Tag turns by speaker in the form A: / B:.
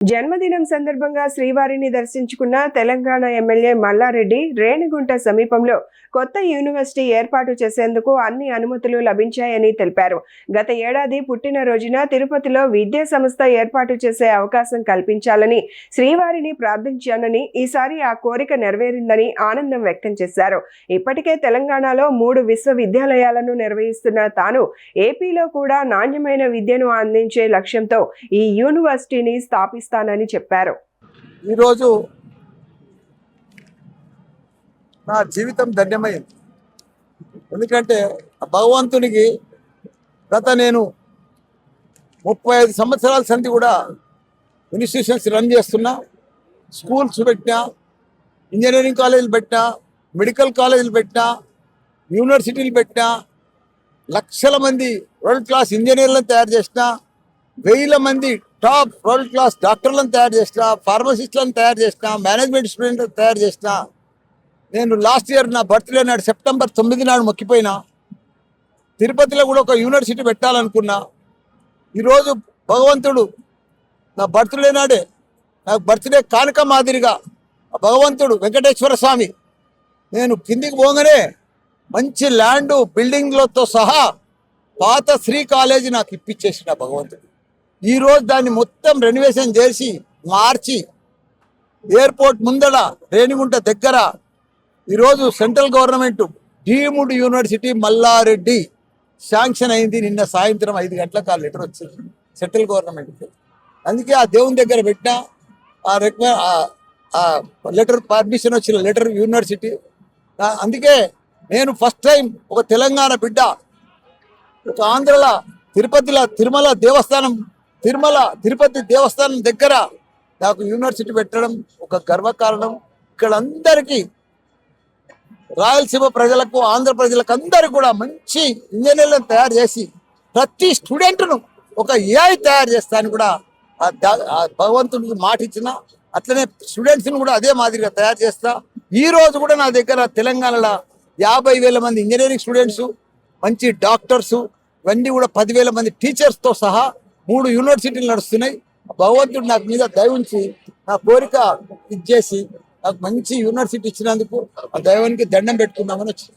A: జన్మదినం సందర్భంగా శ్రీవారిని దర్శించుకున్న తెలంగాణ ఎమ్మెల్యే మల్లారెడ్డి రేణిగుంట సమీపంలో కొత్త యూనివర్సిటీ ఏర్పాటు చేసేందుకు అన్ని అనుమతులు లభించాయని తెలిపారు. గత ఏడాది పుట్టినరోజున తిరుపతిలో విద్యా సంస్థ ఏర్పాటు చేసే అవకాశం కల్పించాలని శ్రీవారిని ప్రార్థించానని, ఈసారి ఆ కోరిక నెరవేరిందని ఆనందం వ్యక్తం చేశారు. ఇప్పటికే తెలంగాణలో 3 విశ్వవిద్యాలయాలను నిర్వహిస్తున్న తాను ఏపీలో కూడా నాణ్యమైన విద్యను అందించే లక్ష్యంతో ఈ యూనివర్సిటీని స్థాపిస్తానని చెప్పారు.
B: ఈరోజు నా జీవితం ధన్యమైంది. ఎందుకంటే భగవంతునికి నేను 35 సంవత్సరాల సంధి కూడా ఇన్స్టిట్యూషన్స్ రన్ చేస్తున్నా. స్కూల్స్ పెట్టినా, ఇంజనీరింగ్ కాలేజీలు పెట్టినా, మెడికల్ కాలేజీలు పెట్టినా, యూనివర్సిటీలు పెట్టినా, లక్షల మంది వరల్డ్ క్లాస్ ఇంజనీర్లను తయారు చేసిన, 1000 మంది టాప్ వరల్డ్ క్లాస్ డాక్టర్లను తయారు చేసిన, ఫార్మసిస్టులను తయారు చేసిన, మేనేజ్మెంట్ స్టూడెంట్లను తయారు చేసిన. నేను లాస్ట్ ఇయర్ నా బర్త్డే నాడు సెప్టెంబర్ 9 నాడు మొక్కిపోయినా. తిరుపతిలో కూడా ఒక యూనివర్సిటీ పెట్టాలనుకున్నా. ఈరోజు భగవంతుడు నా బర్త్డే నాడే నాకు బర్త్డే కానుక మాదిరిగా భగవంతుడు వెంకటేశ్వర స్వామి నేను కిందికి పోగానే మంచి ల్యాండ్ బిల్డింగ్లతో సహా పాత శ్రీ కాలేజీ నాకు ఇప్పించేసిన భగవంతుడు. ఈరోజు దాన్ని మొత్తం రెనోవేషన్ చేసి మార్చి ఎయిర్పోర్ట్ ముందర రేణిగుంట దగ్గర ఈరోజు central government deemed university Mallareddy sanction అయింది. నిన్న సాయంత్రం 5 గంటలకు ఆ లెటర్ వచ్చింది సెంట్రల్ గవర్నమెంట్కి. అందుకే ఆ దేవుని దగ్గర పెట్టిన ఆ లెటర్, పర్మిషన్ వచ్చిన లెటర్ యూనివర్సిటీ. అందుకే నేను ఫస్ట్ టైం ఒక తెలంగాణ బిడ్డ ఒక ఆంధ్రలో తిరుపతి దేవస్థానం దగ్గర నాకు యూనివర్సిటీ పెట్టడం ఒక గర్వకారణం. ఇక్కడ అందరికీ రాయలసీమ ప్రజలకు, ఆంధ్ర ప్రజలకు అందరికీ కూడా మంచి ఇంజనీర్లను తయారు చేసి ప్రతి స్టూడెంట్ను ఒక ఏఐ తయారు చేస్తాను కూడా భగవంతునికి మాట ఇచ్చిన. అట్లనే స్టూడెంట్స్ని కూడా అదే మాదిరిగా తయారు చేస్తా. ఈ రోజు కూడా నా దగ్గర తెలంగాణలో 50,000 మంది ఇంజనీరింగ్ స్టూడెంట్స్, మంచి డాక్టర్స్, ఇవన్నీ కూడా 10,000 మంది టీచర్స్తో సహా 3 యూనివర్సిటీలు నడుస్తున్నాయి. భగవంతుడు నాకు మీద దయ ఉంచి నా కోరిక ఇచ్చేసి నాకు మంచి యూనివర్సిటీ ఇచ్చినందుకు ఆ దైవానికి దండం పెట్టుకుందామని వచ్చింది.